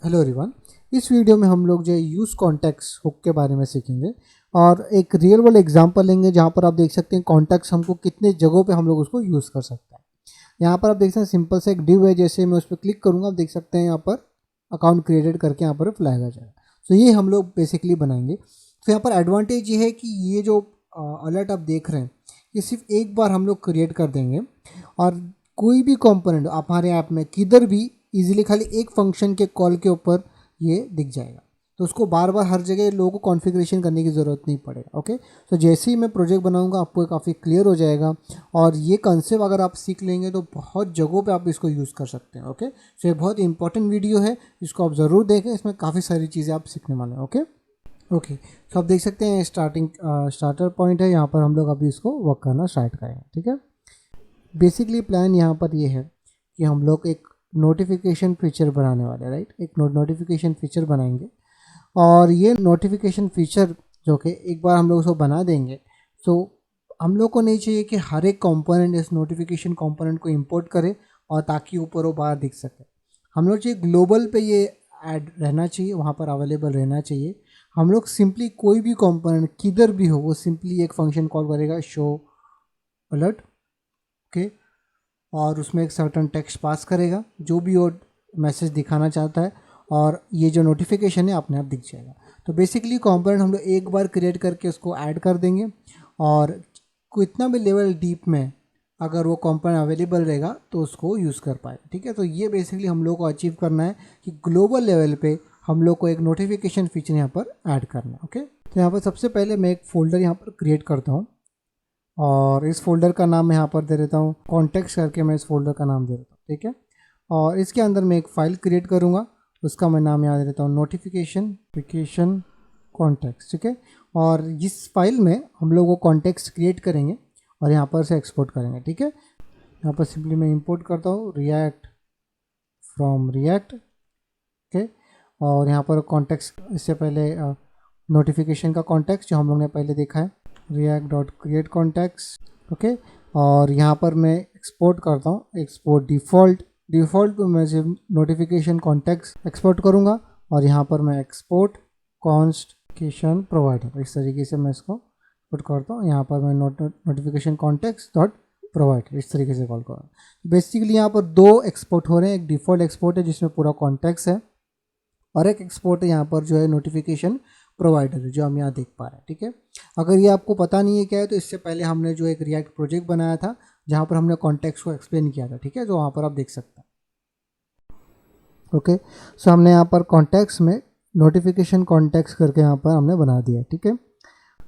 Hello everyone. इस video में हम लोग जो है यूज़ कॉन्टेक्स्ट हुक के बारे में सीखेंगे और एक रियल वर्ल्ड एग्जांपल लेंगे जहां पर आप देख सकते हैं कॉन्टेक्स्ट हमको कितने जगहों पे हम लोग उसको यूज़ कर सकते हैं। यहाँ पर आप देख सकते हैं सिंपल से एक डिव है, जैसे मैं उस पर क्लिक करूँगा आप देख सकते हैं यहाँ पर अकाउंट क्रिएटेड करके यहाँ पर फ्लैग आ जाएगा। तो ये हम लोग बेसिकली बनाएंगे। तो यहाँ पर एडवांटेज ये है कि ये जो अलर्ट आप देख रहे हैं ये सिर्फ एक बार हम लोग क्रिएट कर देंगे और कोई भी कंपोनेंट आप हमारे ऐप में किधर भी इजीली खाली एक फंक्शन के कॉल के ऊपर ये दिख जाएगा। तो उसको बार बार हर जगह लोगों को कॉन्फ़िगरेशन करने की ज़रूरत नहीं पड़ेगा। ओके, तो जैसे ही मैं प्रोजेक्ट बनाऊंगा आपको काफ़ी क्लियर हो जाएगा और ये कंसेप्ट अगर आप सीख लेंगे तो बहुत जगहों पे आप इसको यूज़ कर सकते हैं। ओके, तो ये बहुत इंपॉर्टेंट वीडियो है, इसको आप ज़रूर देखें, इसमें काफ़ी सारी चीज़ें आप सीखने वाले हैं। ओके, तो आप देख सकते हैं स्टार्टर पॉइंट है, यहाँ पर हम लोग अभी इसको वर्क करना स्टार्ट करेंगे। ठीक है, बेसिकली प्लान यहाँ पर ये है कि हम लोग एक नोटिफिकेशन फीचर बनाने वाले हैं, राइट। एक नोटिफिकेशन फीचर बनाएंगे और ये नोटिफिकेशन फीचर जो कि एक बार हम लोग उसको बना देंगे तो हम लोग को नहीं चाहिए कि हर एक कंपोनेंट इस नोटिफिकेशन कंपोनेंट को इंपोर्ट करे और ताकि ऊपर वो बाहर दिख सके। हम लोग चाहिए ग्लोबल पे ये ऐड रहना चाहिए, वहाँ पर अवेलेबल रहना चाहिए। हम लोग सिंपली कोई भी कंपोनेंट किधर भी हो वो सिंपली एक फंक्शन कॉल करेगा शो अलर्ट। ओके, और उसमें एक सर्टन टेक्स्ट पास करेगा जो भी वो मैसेज दिखाना चाहता है और ये जो नोटिफिकेशन है अपने आप दिख जाएगा। तो बेसिकली कंपोनेंट हम लोग एक बार क्रिएट करके उसको ऐड कर देंगे और कितना भी लेवल डीप में अगर वो कंपोनेंट अवेलेबल रहेगा तो उसको यूज़ कर पाए। ठीक है, तो ये बेसिकली हम लोग को अचीव करना है कि ग्लोबल लेवल पे हम लोग को एक नोटिफिकेशन फीचर यहाँ पर ऐड करना है। ओके, तो यहाँ पर सबसे पहले मैं एक फ़ोल्डर यहाँ पर क्रिएट करता हूँ और इस फोल्डर का नाम मैं यहाँ पर दे देता हूँ कॉन्टेक्स्ट करके, मैं इस फोल्डर का नाम दे देता हूँ। ठीक है, और इसके अंदर मैं एक फ़ाइल क्रिएट करूँगा, उसका मैं नाम यहाँ दे देता हूँ नोटिफिकेशन कॉन्टेक्स्ट। ठीक है, और इस फाइल में हम लोग वो कॉन्टेक्स्ट क्रिएट करेंगे और यहाँ पर से एक्सपोर्ट करेंगे। ठीक है, यहाँ पर सिंपली मैं इंपोर्ट करता हूँ रिएक्ट फ्रॉम रिएक्ट। ओके, और यहाँ पर कॉन्टेक्स्ट इससे पहले नोटिफिकेशन का कॉन्टेक्स्ट जो हम लोग ने पहले देखा है react dot create context. Okay, और यहाँ पर मैं एक्सपोर्ट करता हूँ, एक्सपोर्ट डिफ़ॉल्ट पे मैं सिर्फ नोटिफिकेशन कॉन्टेक्स्ट एक्सपोर्ट करूँगा और यहाँ पर मैं एक्सपोर्ट कॉन्स्टिकेशन प्रोवाइडर, इस तरीके से मैं इसको एक्सपोर्ट करता हूँ। यहाँ पर मैं नोटिफिकेशन कॉन्टेक्स्ट डॉट प्रोवाइडर इस तरीके से कॉल करूँ। बेसिकली यहाँ पर दो एक्सपोर्ट हो रहे हैं, एक डिफ़ॉल्ट एक्सपोर्ट है जिसमें पूरा कॉन्टेक्स्ट है और एक एक्सपोर्ट है यहाँ पर जो है नोटिफिकेशन प्रोवाइडर जो हम यहाँ देख पा रहे हैं। ठीक है, अगर ये आपको पता नहीं है क्या है तो इससे पहले हमने जो एक रिएक्ट प्रोजेक्ट बनाया था जहाँ पर हमने कॉन्टेक्स्ट को एक्सप्लेन किया था। ठीक है, जो वहाँ पर आप देख सकते हैं। ओके, सो हमने यहाँ पर कॉन्टेक्स्ट में नोटिफिकेशन कॉन्टेक्स्ट करके यहाँ पर हमने बना दिया। ठीक है,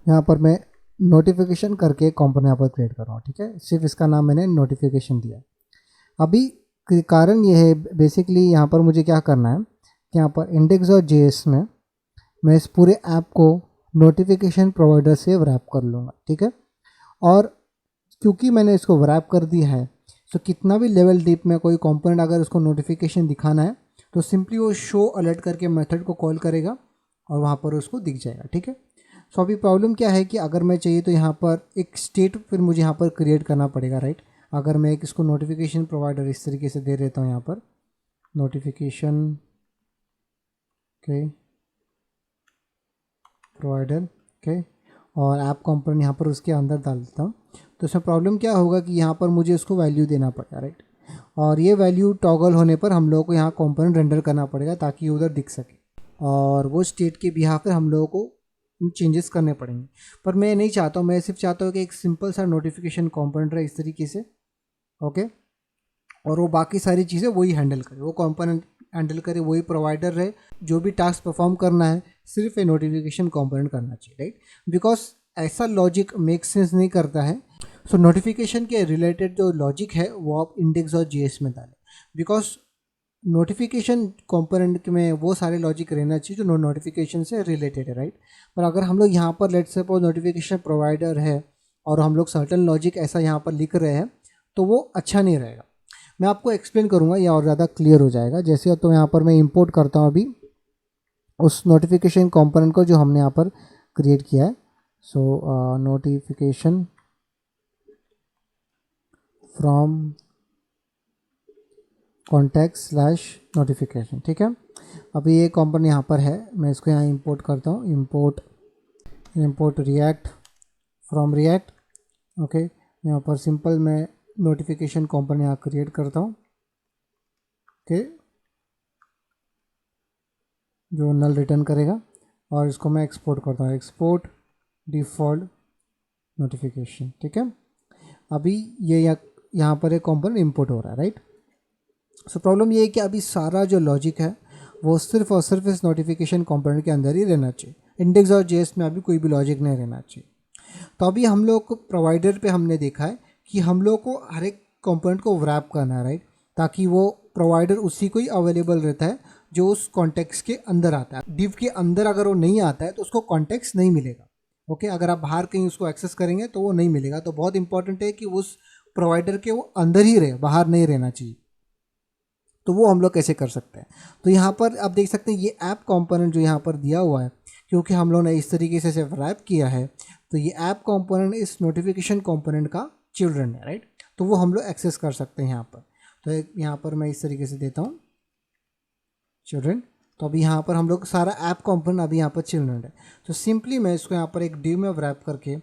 यहाँ पर मैं नोटिफिकेशन करके कंपोनेंट यहाँ पर क्रिएट कर रहा हूँ। ठीक है, सिर्फ इसका नाम मैंने नोटिफिकेशन दिया। अभी कारण ये है बेसिकली यहाँ पर मुझे क्या करना है कि यहाँ पर इंडेक्स और जेएस में मैं इस पूरे ऐप को नोटिफिकेशन प्रोवाइडर से व्रैप कर लूँगा। ठीक है, और क्योंकि मैंने इसको व्रैप कर दिया है तो कितना भी लेवल डीप में कोई कंपोनेंट अगर उसको नोटिफिकेशन दिखाना है तो सिंपली वो शो अलर्ट करके मेथड को कॉल करेगा और वहाँ पर उसको दिख जाएगा। ठीक है, सो अभी प्रॉब्लम क्या है कि अगर मैं चाहिए तो यहाँ पर एक स्टेट फिर मुझे यहाँ पर क्रिएट करना पड़ेगा, राइट। अगर मैं एक इसको नोटिफिकेशन प्रोवाइडर इस तरीके से दे देता हूँ यहाँ पर नोटिफिकेशन प्रोवाइडर के और ऐप कंपोनेंट यहाँ पर उसके अंदर डाल देता हूँ, तो इसमें प्रॉब्लम क्या होगा कि यहाँ पर मुझे उसको वैल्यू देना पड़ेगा, राइट। और ये वैल्यू टॉगल होने पर हम लोगों को यहाँ कंपोनेंट रेंडर करना पड़ेगा ताकि उधर दिख सके और वो स्टेट के बिहाफ पर हम लोगों को चेंजेस करने पड़ेंगे। पर मैं नहीं चाहता हूँ, मैं सिर्फ चाहता हूँ कि एक सिंपल सा नोटिफिकेशन कंपोनेंट रहे इस तरीके से। ओके, और वो बाकी सारी चीज़ें वही हैंडल करे, वो कंपोनेंट हैंडल करे, वही प्रोवाइडर रहे, जो भी टास्क परफॉर्म करना है सिर्फ ये नोटिफिकेशन कंपोनेंट करना चाहिए, राइट। बिकॉज ऐसा लॉजिक मेक सेंस नहीं करता है। सो नोटिफिकेशन के रिलेटेड जो लॉजिक है वो आप इंडेक्स और जीएस में डालें, बिकॉज नोटिफिकेशन कंपोनेंट में वो सारे लॉजिक रहना चाहिए जो नोटिफिकेशन से रिलेटेड है, राइट। पर अगर हम लोग यहाँ पर लेट्स सपोज नोटिफिकेशन प्रोवाइडर है और हम लोग सर्टन लॉजिक ऐसा यहाँ पर लिख रहे हैं तो वो अच्छा नहीं रहेगा। मैं आपको एक्सप्लेन करूँगा, ये और ज़्यादा क्लियर हो जाएगा। जैसे तो यहाँ पर मैं इंपोर्ट करता हूँ अभी उस नोटिफिकेशन कंपोनेंट को जो हमने यहाँ पर क्रिएट किया है। सो notification from contact slash notification. ठीक है, अभी ये कंपोनेंट यहाँ पर है, मैं इसको यहाँ इंपोर्ट करता हूँ, import react from react. Okay, यहाँ पर सिंपल मैं नोटिफिकेशन कंपोनेंट यहाँ क्रिएट करता हूँ। ओके, जो नल रिटर्न करेगा, और इसको मैं एक्सपोर्ट करता हूँ, एक्सपोर्ट डिफ़ॉल्ट नोटिफिकेशन। ठीक है, अभी ये यहाँ पर एक कंपोनेंट इंपोर्ट हो रहा है, राइट। सो प्रॉब्लम ये है कि अभी सारा जो लॉजिक है वो सिर्फ और सिर्फ इस नोटिफिकेशन कंपोनेंट के अंदर ही रहना चाहिए। इंडेक्स और जेएस में अभी कोई भी लॉजिक नहीं रहना चाहिए। तो अभी हम लोग को प्रोवाइडर पे हमने देखा है कि हम लोग को हर एक कंपोनेंट को व्रैप करना है, राइट, ताकि वो प्रोवाइडर उसी को ही अवेलेबल रहता है जो उस कॉन्टेक्स्ट के अंदर आता है। डिव के अंदर अगर वो नहीं आता है तो उसको कॉन्टेक्स्ट नहीं मिलेगा। ओके, अगर आप बाहर कहीं उसको एक्सेस करेंगे तो वो नहीं मिलेगा। तो बहुत इंपॉर्टेंट है कि उस प्रोवाइडर के वो अंदर ही रहे, बाहर नहीं रहना चाहिए। तो वो हम लोग कैसे कर सकते हैं, तो यहाँ पर आप देख सकते हैं ये ऐप कंपोनेंट जो यहाँ पर दिया हुआ है, क्योंकि हम लोगों ने इस तरीके से रैप किया है, तो ये ऐप कंपोनेंट इस नोटिफिकेशन कंपोनेंट का चिल्ड्रन है, राइट। तो वो हम लोग एक्सेस कर सकते हैं यहाँ पर। तो यहाँ पर मैं इस तरीके से देता हूँ चिल्ड्रन। तो अभी यहाँ पर हम लोग सारा ऐप कंपोनेंट अभी यहाँ पर चिल्ड्रन है। तो सिंपली मैं इसको यहाँ पर एक डिव में रैप करके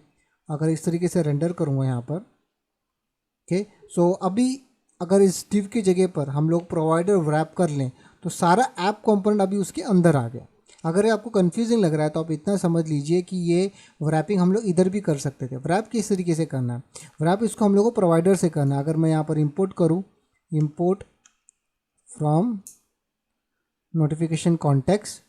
अगर इस तरीके से रेंडर करूँगा यहाँ पर। ओके, सो अभी अगर इस डिव की जगह पर हम लोग प्रोवाइडर व्रैप कर लें तो सारा ऐप कंपोनेंट अभी उसके अंदर आ गया। अगर आपको कंफ्यूजिंग लग रहा है तो आप इतना समझ लीजिए कि ये व्रैपिंग हम लोग इधर भी कर सकते थे। व्रैप किस तरीके से करना है, व्रैप इसको हम लोग को प्रोवाइडर से करना है। अगर मैं यहाँ पर इंपोर्ट करूँ, इंपोर्ट फ्रॉम नोटिफिकेशन कॉन्टेक्स्ट,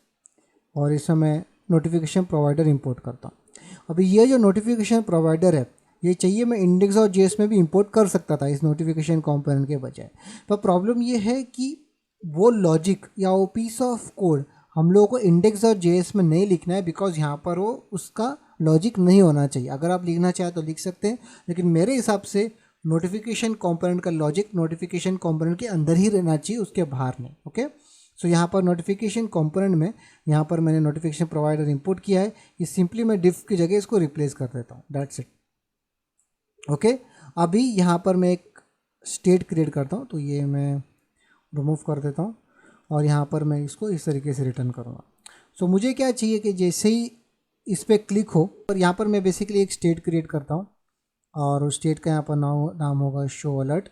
और इसमें मैं नोटिफिकेशन प्रोवाइडर इंपोर्ट करता हूँ। अभी ये जो नोटिफिकेशन प्रोवाइडर है ये चाहिए मैं इंडेक्स और जेएस में भी इंपोर्ट कर सकता था इस नोटिफिकेशन कंपोनेंट के बजाय। पर प्रॉब्लम ये है कि वो लॉजिक या वो पीस ऑफ कोड हम लोगों को इंडेक्स और जेएस में नहीं लिखना है, बिकॉज यहाँ पर वो उसका लॉजिक नहीं होना चाहिए। अगर आप लिखना चाहें तो लिख सकते हैं, लेकिन मेरे हिसाब से नोटिफिकेशन कंपोनेंट का लॉजिक नोटिफिकेशन कंपोनेंट के अंदर ही रहना चाहिए, उसके बाहर नहीं। ओके, सो यहाँ पर नोटिफिकेशन कंपोनेंट में यहाँ पर मैंने नोटिफिकेशन प्रोवाइडर इंपोर्ट किया है। ये सिंपली मैं डिफ की जगह इसको रिप्लेस कर देता हूँ, दैट्स इट। ओके, अभी यहाँ पर मैं एक स्टेट क्रिएट करता हूँ, तो ये मैं रिमूव कर देता हूँ और यहाँ पर मैं इसको इस तरीके से रिटर्न करूँगा। सो मुझे क्या चाहिए कि जैसे ही इस पर क्लिक हो, और यहाँ पर मैं बेसिकली एक स्टेट क्रिएट करता हूँ और उस स्टेट का यहाँ पर नाम होगा शो अलर्ट।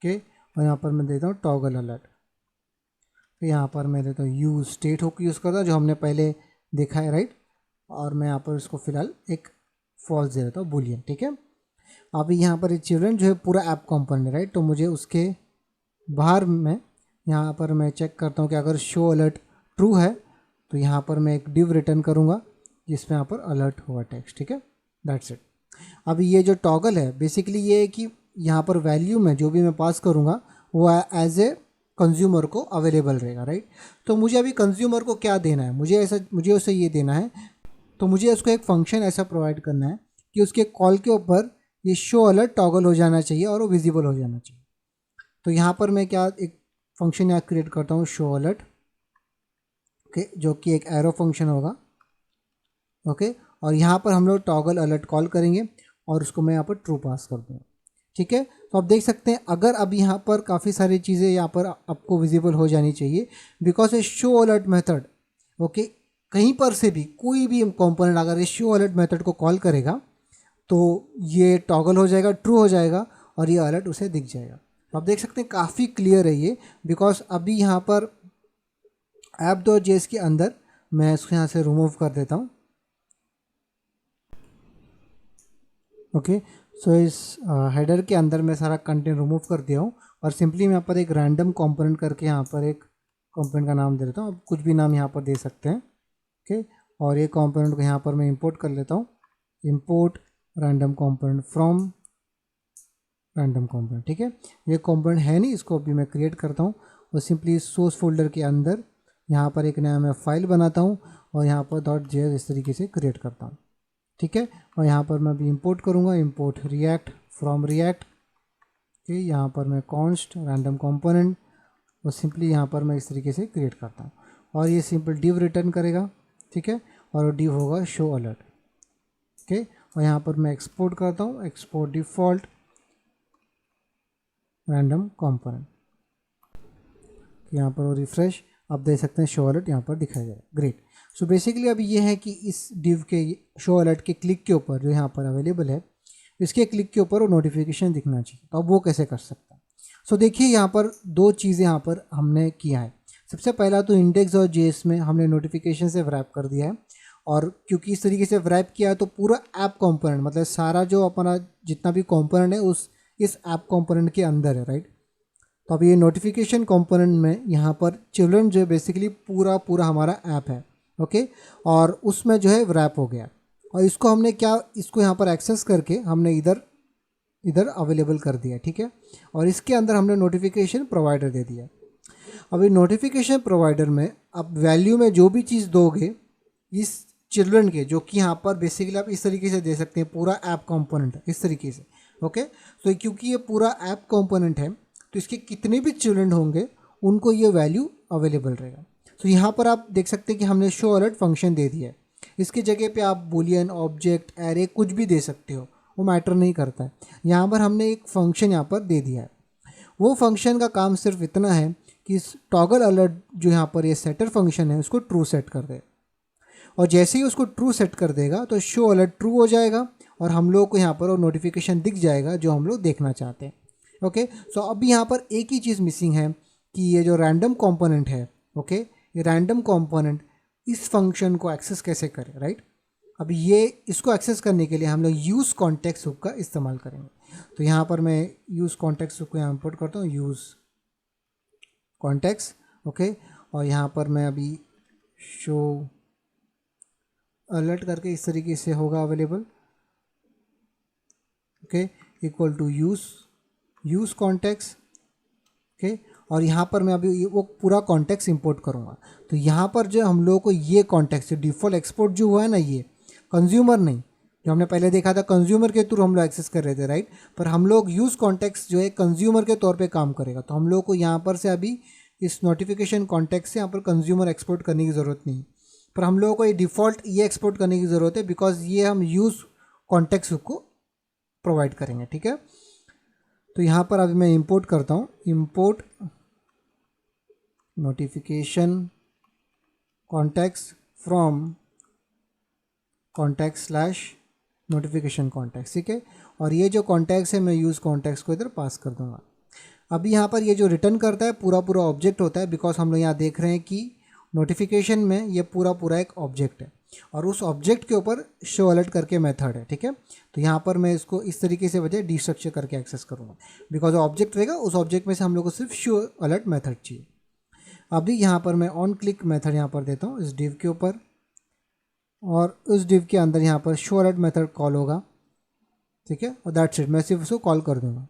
ओके, और यहाँ पर मैं देता हूँ टॉगल अलर्ट। तो यहाँ पर मैं देता हूँ यूज़ स्टेट हुक यूज़ करता जो हमने पहले देखा है, राइट। और मैं यहाँ पर इसको फिलहाल एक फॉल्स दे देता हूँ, बुलियन। ठीक है, अभी यहाँ पर चिल्ड्रन जो है पूरा ऐप कंपोनेंट है, राइट। तो मुझे उसके बाहर में यहाँ पर मैं चेक करता हूँ कि अगर शो अलर्ट ट्रू है तो यहाँ पर मैं एक डिव रिटर्न करूँगा जिसमें यहाँ पर अलर्ट होगा टेक्स्ट। ठीक है, दैट्स इट। अभी ये जो टॉगल है बेसिकली ये है कि यहाँ पर वैल्यू में जो भी मैं पास करूँगा वो एज ए कंज्यूमर को अवेलेबल रहेगा, राइट। तो मुझे अभी कंज्यूमर को क्या देना है, मुझे उसे ये देना है, तो मुझे उसको एक फंक्शन ऐसा प्रोवाइड करना है कि उसके कॉल के ऊपर ये शो अलर्ट टॉगल हो जाना चाहिए और वो विजिबल हो जाना चाहिए। तो यहाँ पर मैं क्या एक फंक्शन यहाँ क्रिएट करता हूँ शो अलर्ट, ओके, जो कि एक एरो फंक्शन होगा। ओके, और यहाँ पर हम लोग टॉगल अलर्ट कॉल करेंगे और उसको मैं यहाँ पर ट्रू पास कर दूँगा। ठीक है, तो आप देख सकते हैं अगर अब यहाँ पर काफ़ी सारी चीज़ें यहाँ पर आपको विजिबल हो जानी चाहिए, because A show alert method, okay, कहीं पर से भी कोई भी कंपोनेंट अगर इस शो अलर्ट मेथड को कॉल करेगा तो ये टॉगल हो जाएगा, ट्रू हो जाएगा और ये अलर्ट उसे दिख जाएगा। तो आप देख सकते हैं काफ़ी क्लियर है ये, बिकॉज अभी यहाँ पर app.js के अंदर मैं इसको यहाँ से रिमूव कर देता हूँ। ओके, सो इस हेडर के अंदर मैं सारा कंटेंट रिमूव कर दिया हूँ और सिंपली मैं यहाँ पर एक रैंडम कंपोनेंट करके यहाँ पर एक कंपोनेंट का नाम दे देता हूँ। आप कुछ भी नाम यहाँ पर दे सकते हैं। ओके, और ये कंपोनेंट को यहाँ पर मैं इंपोर्ट कर लेता हूँ, import random component from random component. ठीक है, ये कंपोनेंट है नहीं, इसको अभी मैं क्रिएट करता हूँ और सिंपली सोर्स फोल्डर के अंदर यहाँ पर एक नया मैं फाइल बनाता हूँ और यहाँ पर .js इस तरीके से क्रिएट करता हूँ। ठीक है, और यहाँ पर मैं अभी इंपोर्ट करूँगा, इंपोर्ट रिएक्ट फ्रॉम रिएक्ट। ठीक है, यहाँ पर मैं कॉन्स्ट रैंडम कंपोनेंट और सिंपली यहाँ पर मैं इस तरीके से क्रिएट करता हूँ और ये सिंपल डिव रिटर्न करेगा। ठीक है, और डिव होगा शो अलर्ट। ओके, और यहाँ पर मैं एक्सपोर्ट करता हूँ, एक्सपोर्ट डिफ़ॉल्ट रैंडम कंपोनेंट। यहाँ पर वो रिफ्रेश, आप देख सकते हैं शो अलर्ट यहाँ पर दिखाई दे रहा है। ग्रेट। सो बेसिकली अभी ये है कि इस डिव के शो अलर्ट के क्लिक के ऊपर जो यहाँ पर अवेलेबल है, इसके क्लिक के ऊपर वो नोटिफिकेशन दिखना चाहिए। तो अब वो कैसे कर सकते हैं? सो देखिए यहाँ पर दो चीज़ें यहाँ पर हमने किया है। सबसे पहला तो इंडेक्स और जेएस में हमने नोटिफिकेशन से व्रैप कर दिया है, और क्योंकि इस तरीके से व्रैप किया है तो पूरा ऐप कंपोनेंट, मतलब सारा जो अपना जितना भी कंपोनेंट है उस इस ऐप कंपोनेंट के अंदर है, राइट। तो अब ये नोटिफिकेशन कंपोनेंट में यहाँ पर चिल्ड्रन जो है बेसिकली पूरा पूरा हमारा ऐप है, ओके, और उसमें जो है व्रैप हो गया। और इसको हमने क्या, इसको यहाँ पर एक्सेस करके हमने इधर अवेलेबल कर दिया, ठीक है। और इसके अंदर हमने नोटिफिकेशन प्रोवाइडर दे दिया। अभी नोटिफिकेशन प्रोवाइडर में आप वैल्यू में जो भी चीज़ दोगे इस चिल्ड्रन के, जो कि यहाँ पर बेसिकली आप इस तरीके से दे सकते हैं, पूरा ऐप कंपोनेंट है इस तरीके से, ओके। तो क्योंकि ये पूरा ऐप कंपोनेंट है तो इसके कितने भी चिल्ड्रन होंगे उनको ये वैल्यू अवेलेबल रहेगा। तो यहाँ पर आप देख सकते हैं कि हमने शो अलर्ट फंक्शन दे दिया है। इसकी जगह पे आप बूलियन, ऑब्जेक्ट, एरे कुछ भी दे सकते हो, वो मैटर नहीं करता है। यहाँ पर हमने एक फंक्शन यहाँ पर दे दिया है। वो फंक्शन का काम सिर्फ इतना है कि इस टॉगल अलर्ट जो यहाँ पर ये सेटर फंक्शन है उसको ट्रू सेट कर दे, और जैसे ही उसको ट्रू सेट कर देगा तो शो अलर्ट ट्रू हो जाएगा और हम लोग को यहाँ पर वो नोटिफिकेशन दिख जाएगा जो हम लोग देखना चाहते हैं, ओके। सो अभी यहाँ पर एक ही चीज़ मिसिंग है कि ये जो रैंडम कंपोनेंट है, ओके, ये रैंडम कंपोनेंट इस फंक्शन को एक्सेस कैसे करें, राइट। अभी ये इसको एक्सेस करने के लिए हम लोग यूज़ कॉन्टेक्स्ट हुक का इस्तेमाल करेंगे। तो यहाँ पर मैं यूज़ कॉन्टेक्स्ट हुक को यहाँ इंपोर्ट करता हूँ, यूज़ कॉन्टेक्स्ट, ओके। और यहाँ पर मैं अभी शो अलर्ट करके इस तरीके से होगा available, okay, equal to use context, okay. और यहाँ पर मैं अभी वो पूरा कॉन्टेक्स्ट इंपोर्ट करूँगा। तो यहाँ पर जो हम लोगों को ये कॉन्टेक्स्ट डिफ़ॉल्ट एक्सपोर्ट जो हुआ है ना, ये कंज्यूमर नहीं, जो हमने पहले देखा था कंज्यूमर के थ्रू हम लोग एक्सेस कर रहे थे, राइट। पर हम लोग यूज़ कॉन्टेक्स्ट जो है कंज्यूमर के तौर पे काम करेगा। तो हम लोग को यहाँ पर से अभी इस नोटिफिकेशन कॉन्टेक्स्ट से यहाँ पर कंज्यूमर एक्सपोर्ट करने की ज़रूरत नहीं, पर हम लोगों को ये डिफ़ॉल्ट ये एक्सपोर्ट करने की ज़रूरत है, बिकॉज ये हम यूज़ कॉन्टेक्स्ट को प्रोवाइड करेंगे, ठीक है। तो यहाँ पर अभी मैं इंपोर्ट करता हूँ, import notification context from context slash notification context, ठीक है। और ये जो कॉन्टेक्स्ट है मैं यूज़ कॉन्टेक्स्ट को इधर पास कर दूंगा। अभी यहाँ पर ये जो रिटर्न करता है पूरा पूरा ऑब्जेक्ट होता है, बिकॉज हम लोग यहाँ देख रहे हैं कि नोटिफिकेशन में ये पूरा पूरा एक ऑब्जेक्ट है और उस ऑब्जेक्ट के ऊपर शो अलर्ट करके मेथड है, ठीक है। तो यहाँ पर मैं इसको इस तरीके से वजह डिस्ट्रक्चर करके एक्सेस करूँगा, बिकॉज ऑब्जेक्ट रहेगा, उस ऑब्जेक्ट में से हम लोग को सिर्फ शो अलर्ट मेथड चाहिए। अभी यहाँ पर मैं ऑन क्लिक मेथड यहाँ पर देता हूँ इस डिव के ऊपर, और उस डिव के अंदर यहाँ पर शो अलर्ट मेथड कॉल होगा, ठीक है। और दैट्स इट, मैं सिर्फ उसको कॉल कर दूँगा,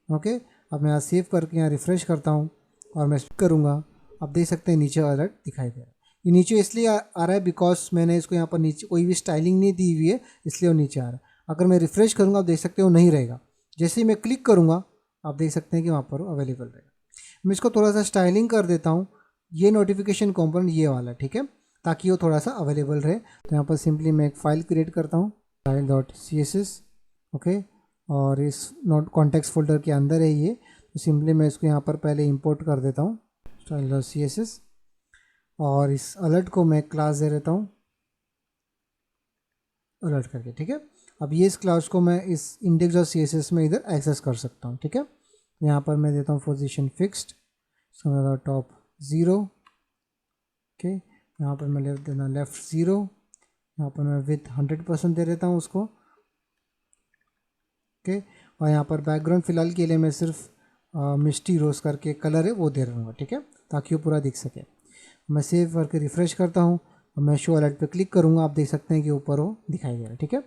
ओके। अब मैं यहाँ सेव करके यहाँ रिफ़्रेश करता हूँ और मैं करूँगा, आप देख सकते हैं नीचे अलर्ट दिखाई दे रहा है। ये नीचे इसलिए आ रहा है बिकॉज मैंने इसको यहाँ पर नीचे कोई भी स्टाइलिंग नहीं दी हुई है, इसलिए वो नीचे आ रहा है। अगर मैं रिफ़्रेश करूँगा आप देख सकते हो नहीं रहेगा, जैसे ही मैं क्लिक करूँगा आप देख सकते हैं कि वहाँ पर अवेलेबल रहेगा। मैं इसको थोड़ा सा स्टाइलिंग कर देता हूँ, ये नोटिफिकेशन कॉम्पोनेंट ये वाला, ठीक है, ताकि वो थोड़ा सा अवेलेबल रहे। तो यहाँ पर सिंपली मैं एक फ़ाइल क्रिएट करता हूँ, style.css, ओके। और इस नोट कॉन्टेक्स्ट फोल्डर के अंदर है ये, तो सिंपली मैं इसको यहाँ पर पहले इंपोर्ट कर देता हूँ style.css, और इस अलर्ट को मैं क्लास दे देता हूँ अलर्ट करके, ठीक है। अब ये इस क्लास को मैं इस इंडेक्स और CSS में इधर एक्सेस कर सकता हूँ, ठीक है। यहाँ पर मैं देता हूँ पोजीशन फिक्स्ड, टॉप 0, ओके। यहाँ पर मैं देना लेफ्ट 0, यहाँ पर मैं विथ 100% दे देता हूँ उसको, ओके। और यहाँ पर बैकग्राउंड फिलहाल के लिए मैं सिर्फ मिस्टी रोज करके कलर है वो दे रहा हूँ, ठीक है, ताकि वो पूरा दिख सके। मैं सेव करके रिफ़्रेश करता हूँ और मैं शो अलर्ट पे क्लिक करूँगा, आप देख सकते हैं कि ऊपर वो दिखाई दे रहा है, ठीक है।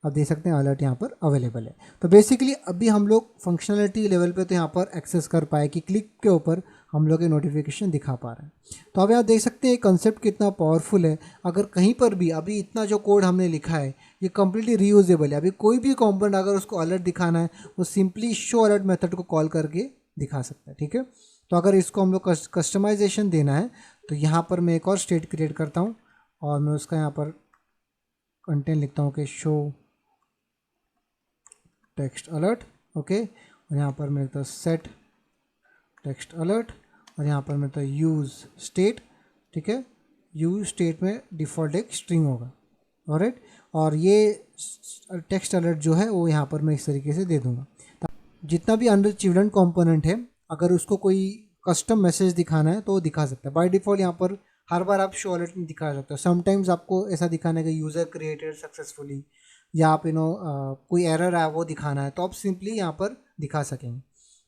आप देख सकते हैं अलर्ट यहाँ पर अवेलेबल है। तो बेसिकली अभी हम लोग फंक्शनलिटी लेवल पे तो यहाँ पर एक्सेस कर पाए कि क्लिक के ऊपर हम लोग ये नोटिफिकेशन दिखा पा रहे हैं। तो अब यहाँ देख सकते हैं कंसेप्ट कितना पावरफुल है। अगर कहीं पर भी अभी इतना जो कोड हमने लिखा है ये कम्प्लीटली रीयूजेबल है। अभी कोई भी कॉम्पोनेंट अगर उसको अलर्ट दिखाना है वो सिंपली शो अलर्ट मेथड को कॉल करके दिखा सकता है, ठीक है। तो अगर इसको हम लोग कस्टमाइजेशन देना है तो यहाँ पर मैं एक और स्टेट क्रिएट करता हूँ और मैं उसका यहाँ पर कंटेंट लिखता हूँ कि शो टेक्स्ट अलर्ट, ओके। और यहाँ पर मैं लिखता हूँ सेट टेक्स्ट अलर्ट और यहाँ पर मेरा यूज़ स्टेट, ठीक है, यूज़ स्टेट में डिफ़ॉल्ट एक स्ट्रिंग होगा, ऑलराइट। और ये टेक्स्ट अलर्ट जो है वो यहाँ पर मैं इस तरीके से दे दूँगा। जितना भी अंडर चिल्ड्रन कंपोनेंट है, अगर उसको कोई कस्टम मैसेज दिखाना है तो वो दिखा सकता है। बाय डिफ़ॉल्ट यहाँ पर हर बार आप शो अलर्ट नहीं दिखा सकते हो, समटाइम्स आपको ऐसा दिखाना है कि यूज़र क्रिएटेड सक्सेसफुली, या आप कोई एरर है वो दिखाना है, तो आप सिंपली यहाँ पर दिखा सकेंगे।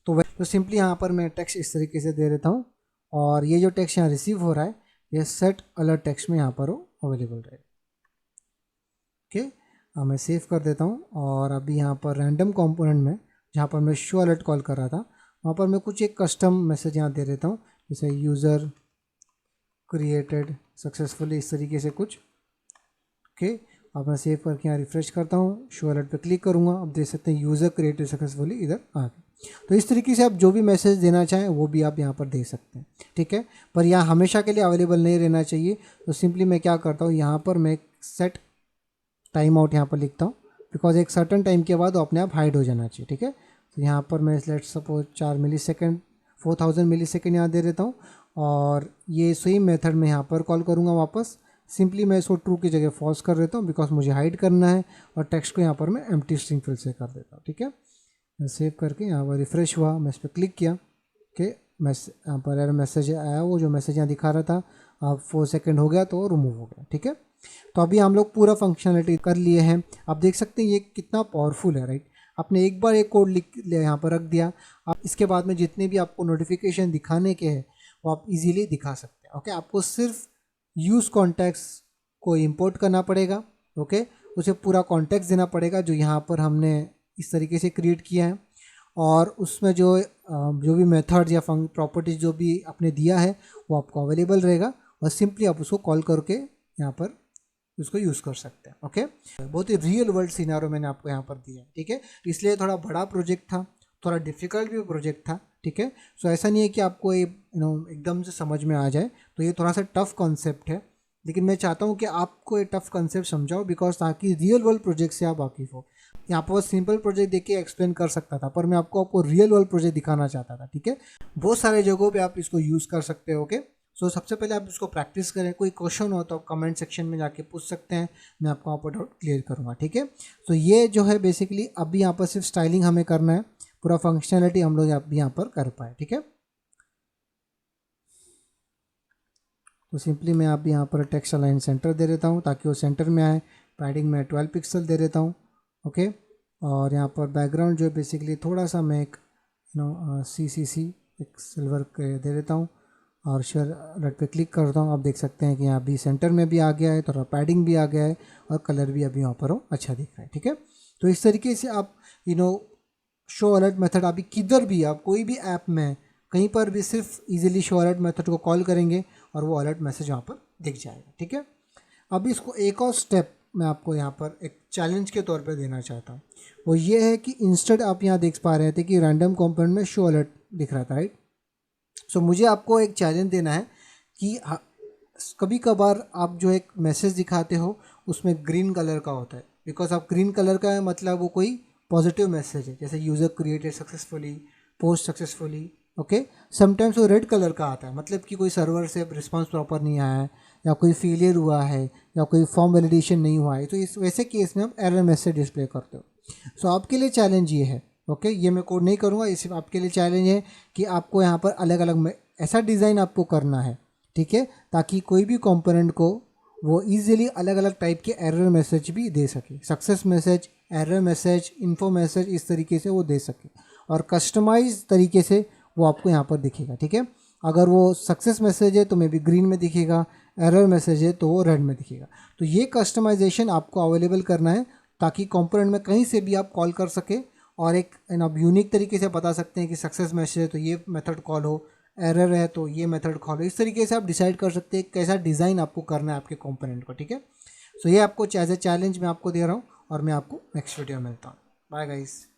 तो सिंपली यहाँ पर मैं टेक्स्ट इस तरीके से दे देता हूँ, और ये जो टेक्स्ट यहाँ रिसीव हो रहा है ये सेट अलर्ट टेक्स्ट में यहाँ पर वो अवेलेबल रहेगा। ओके, मैं सेव कर देता हूँ। और अभी यहाँ पर रैंडम कंपोनेंट में जहाँ पर मैं शो अलर्ट कॉल कर रहा था, वहाँ पर मैं कुछ एक कस्टम मैसेज यहाँ दे देता हूँ, जैसे यूज़र क्रिएटेड सक्सेसफुली, इस तरीके से कुछ। ओके, अब मैं सेव करके यहाँ रिफ्रेश करता हूँ, शो अलर्ट पे क्लिक करूँगा, अब देख सकते हैं यूज़र क्रिएटेड सक्सेसफुली इधर आ गया। तो इस तरीके से आप जो भी मैसेज देना चाहें वो भी आप यहाँ पर दे सकते हैं, ठीक है। पर यहाँ हमेशा के लिए अवेलेबल नहीं रहना चाहिए, तो सिंपली मैं क्या करता हूँ, यहाँ पर मैं सेट टाइम आउट यहाँ पर लिखता हूँ, बिकॉज एक सर्टन टाइम के बाद वो अपने आप हाइड हो जाना चाहिए, ठीक है। तो यहाँ पर मैं लेट सपोज 4 मिली सेकेंड 4000 मिली सेकेंड यहाँ दे देता हूँ, और ये सेम मेथड में यहाँ पर कॉल करूँगा वापस। सिंपली मैं इसको ट्रू की जगह फॉल्स कर देता हूँ, बिकॉज मुझे हाइड करना है, और टेक्स्ट को यहाँ पर मैं एम्प्टी स्ट्रिंग फिल से कर देता हूँ, ठीक है। मैं सेव करके यहाँ पर रिफ्रेश हुआ, मैं इस पर क्लिक किया कि यहाँ पर एरर मैसेज आया, वो जो मैसेज यहाँ दिखा रहा था अब 4 सेकेंड हो गया तो रिमूव हो गया, ठीक है। तो अभी हम लोग पूरा फंक्शनलिटी कर लिए हैं। आप देख सकते हैं ये कितना पावरफुल है, राइट। आपने एक बार एक कोड लिख यहाँ पर रख दिया, आप इसके बाद में जितने भी आपको नोटिफिकेशन दिखाने के हैं वो आप इजीली दिखा सकते हैं। ओके, आपको सिर्फ यूज़ कॉन्टेक्स्ट को इंपोर्ट करना पड़ेगा, ओके, उसे पूरा कॉन्टेक्स्ट देना पड़ेगा जो यहाँ पर हमने इस तरीके से क्रिएट किया है, और उसमें जो भी मेथड या प्रॉपर्टीज जो भी आपने दिया है वो आपको अवेलेबल रहेगा, और सिंपली आप उसको कॉल करके यहाँ पर उसको यूज़ कर सकते हैं। ओके, बहुत ही रियल वर्ल्ड सिनेरियो मैंने आपको यहाँ पर दिया है, ठीक है। इसलिए थोड़ा बड़ा प्रोजेक्ट था, थोड़ा डिफिकल्ट भी प्रोजेक्ट था, ठीक है। सो ऐसा नहीं है कि आपको ये एकदम से समझ में आ जाए, तो ये थोड़ा सा टफ कॉन्सेप्ट है, लेकिन मैं चाहता हूँ कि आपको ये टफ कॉन्सेप्ट समझाओ, बिकॉज ताकि रियल वर्ल्ड प्रोजेक्ट से आप वाकिफ़ हो। यहाँ पर सिंपल प्रोजेक्ट देख के एक्सप्लेन कर सकता था, पर मैं आपको रियल वर्ल्ड प्रोजेक्ट दिखाना चाहता था, ठीक है। बहुत सारे जगहों पे आप इसको यूज़ कर सकते हो। ओके, सो सबसे पहले आप इसको प्रैक्टिस करें। कोई क्वेश्चन हो तो आप कमेंट सेक्शन में जाके पूछ सकते हैं, मैं आपको वहाँ पर डाउट क्लियर करूँगा, ठीक है। सो ये जो है बेसिकली अभी यहाँ पर सिर्फ स्टाइलिंग हमें करना है, पूरा फंक्शनलिटी हम लोग अभी यहाँ पर कर पाए, ठीक है। तो सिंपली मैं आप यहाँ पर टेक्स्ट अलाइन सेंटर दे देता हूँ ताकि वो सेंटर में आए। पैडिंग में 12 पिक्सल दे देता हूँ, ओके। और यहाँ पर बैकग्राउंड जो है बेसिकली थोड़ा सा मैं एक CCC एक सिल्वर के दे देता हूँ, और शेयर अलर्ट पे क्लिक करता हूँ। आप देख सकते हैं कि यहाँ भी सेंटर में भी आ गया है, थोड़ा पैडिंग भी आ गया है, और कलर भी अभी यहाँ पर हो अच्छा दिख रहा है, ठीक है। तो इस तरीके से आप शो अलर्ट मेथड अभी किधर भी आप कोई भी ऐप में कहीं पर भी सिर्फ इजीली शो अलर्ट मेथड को कॉल करेंगे और वो अलर्ट मैसेज वहाँ पर दिख जाएगा, ठीक है। अभी इसको एक और स्टेप मैं आपको यहाँ पर एक चैलेंज के तौर पे देना चाहता हूँ। वो ये है कि इंस्टेड आप यहाँ देख पा रहे थे कि रैंडम कंपोनेंट में शो अलर्ट दिख रहा था, राइट। सो मुझे आपको एक चैलेंज देना है कि कभी कभार आप जो एक मैसेज दिखाते हो उसमें ग्रीन कलर का होता है, बिकॉज आप ग्रीन कलर का है मतलब वो कोई पॉजिटिव मैसेज है, जैसे user created successfully, post successfully, okay. Sometimes वो रेड कलर का आता है, मतलब कि कोई सर्वर से रिस्पांस प्रॉपर नहीं आया है, या कोई फेलियर हुआ है, या कोई फॉर्म वैलिडेशन नहीं हुआ है, तो इस वैसे केस में आप एरर मैसेज डिस्प्ले करते हो। सो आपके लिए चैलेंज ये है, ओके, ये मैं कोड नहीं करूँगा, इस आपके लिए चैलेंज है कि आपको यहाँ पर अलग अलग ऐसा डिज़ाइन आपको करना है, ठीक है, ताकि कोई भी कंपोनेंट को वो इजीली अलग अलग टाइप के एरर मैसेज भी दे सके, success message, error message, info message, इस तरीके से वो दे सके, और कस्टमाइज तरीके से वो आपको यहाँ पर दिखेगा, ठीक है। अगर वो सक्सेस मैसेज है तो मे बी ग्रीन में दिखेगा, एरर मैसेज है तो वो रेड में दिखेगा। तो ये कस्टमाइजेशन आपको अवेलेबल करना है ताकि कंपोनेंट में कहीं से भी आप कॉल कर सके, और एक आप यूनिक तरीके से बता सकते हैं कि सक्सेस मैसेज है तो ये मेथड कॉल हो, एरर है तो ये मेथड कॉल हो। इस तरीके से आप डिसाइड कर सकते हैं कैसा डिज़ाइन आपको करना है आपके कंपोनेंट को, ठीक है। सो ये आपको एज ए चैलेंज मैं आपको दे रहा हूँ, और मैं आपको नेक्स्ट वीडियो में मिलता हूँ। Bye guys.